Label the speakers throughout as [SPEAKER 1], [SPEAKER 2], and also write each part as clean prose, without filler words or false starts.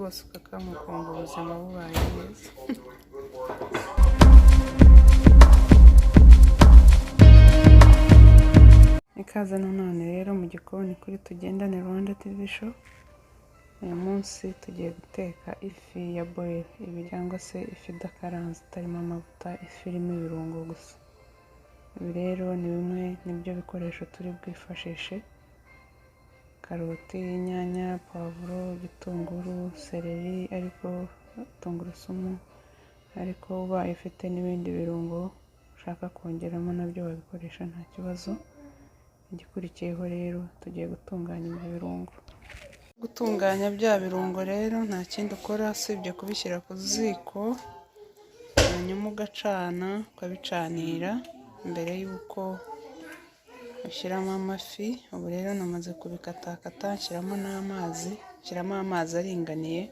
[SPEAKER 1] rwose ukakamukumva ubuzima bubaye neza. Ikaze nanone rero mu gikoni kuri Tugendane Rwanda TV show. Uyu munsi tugiye guteka ifi ya boil, ibi cyangwa se ifi idakaranze itarimo amavuta, ifi irimo ibirungo gusa. Ibi rero ni bimwe n'ibyo bikoresho turi bwifashishe: karoti, inyanya, pavuro, igitunguru, seleri, ariko tungurusumu, ariko ubaye ufite n'ibindi birungo ushaka kongeramo nabyo wabikoresha nta kibazo. Igikurikiyeho rero tugiye gutunganya ibyo birungo. Gutunganya bya birungo rero nta kindi ukora usibye kubishyira ku ziko, hanyuma ugacana ukabicanira mbere y'uko ushyiramo amafi. Ubu rero namaze kubikatakata nshyiramo n'amazi, nshyiramo amazi aringaniye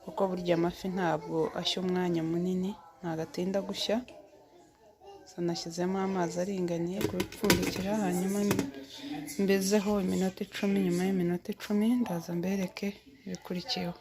[SPEAKER 1] kuko burya amafi ntabwo ashya umwanya munini, ntabwo atinda gushya. Nashyizemo amazi aringaniye kubipfundikira, hanyuma mbezeho iminota 10. Nyuma y'iminota 10 ndaza mbereke ibikurikiyeho.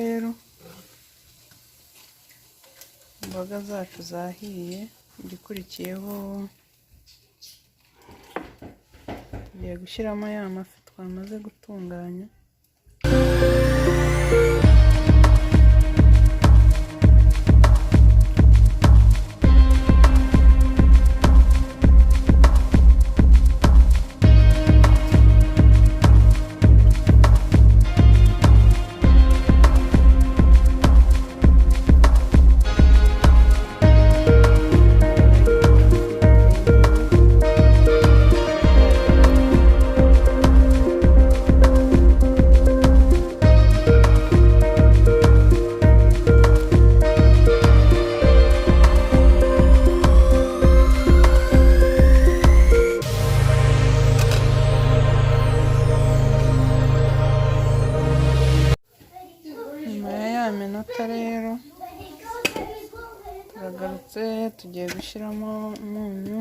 [SPEAKER 1] Rero imboga zacu zahiye. Igikurikiyeho tugiye gushyiramo ya mafi twamaze gutunganya. tugiye gushyiramo umunyu.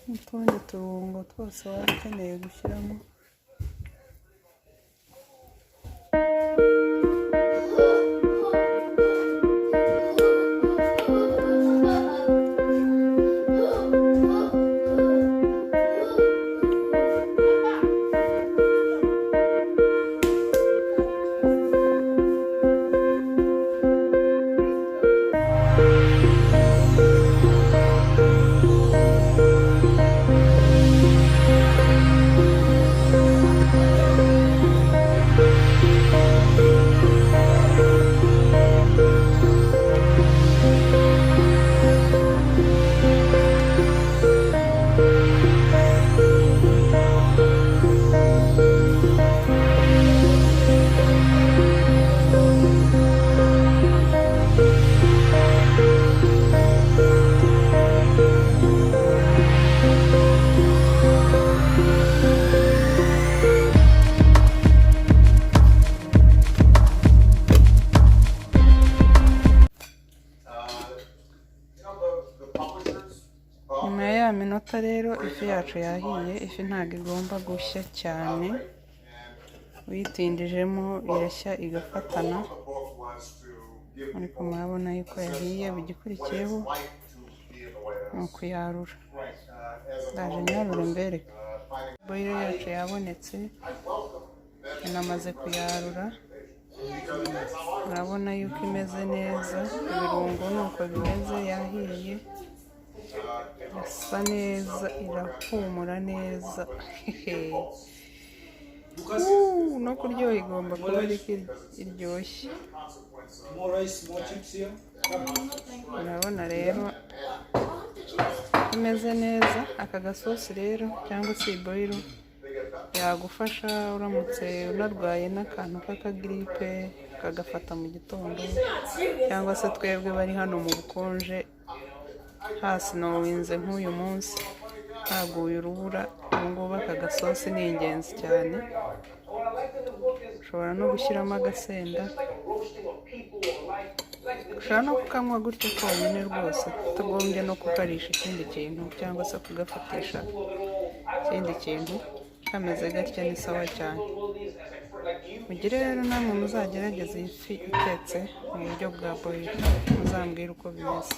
[SPEAKER 1] N'utundi turungo twose waba ukeneye gushyiramo. Nyuma ya minota rero ifi yacu yahiye. Ifi ntabwo igomba gushya cyane, uyitindijemo irashya igafatana, ariko murabona yuko yahiye. Igikurikiyeho ni ukuyarura. Ndaje nyarure mbereke. Boyiro yacu yabonetse, namaze kuyarura. Murabona yuko imeze neza, ibirungo nuko bimeze, yahiye, irasa neza, irahumura neza. No kuryoha igomba kuba ariko iryoshye. Urabona rero imeze neza. Aka gasosi rero cyangwa se boyiro yagufasha uramutse unarwaye n'akantu k'akagiripe, kagafata mu gitondo, cyangwa se twebwe bari hano mu bukonje, hasi nowinze nk'uyu munsi haguye urubura. Ubungubu aka gasosi ni ingenzi cyane. Ushobora no gushyiramo agasenda, ushobora no kukanywa gutyo konyine rwose, utagombye no kukarisha ikindi kintu cyangwa se kugafatisha ikindi kintu. Kameze gatya ni sawa cyane. Mugire rero namwe muzagerageza iyi fi itetse mu buryo bwa boyiro, muzambwira uko bimeze.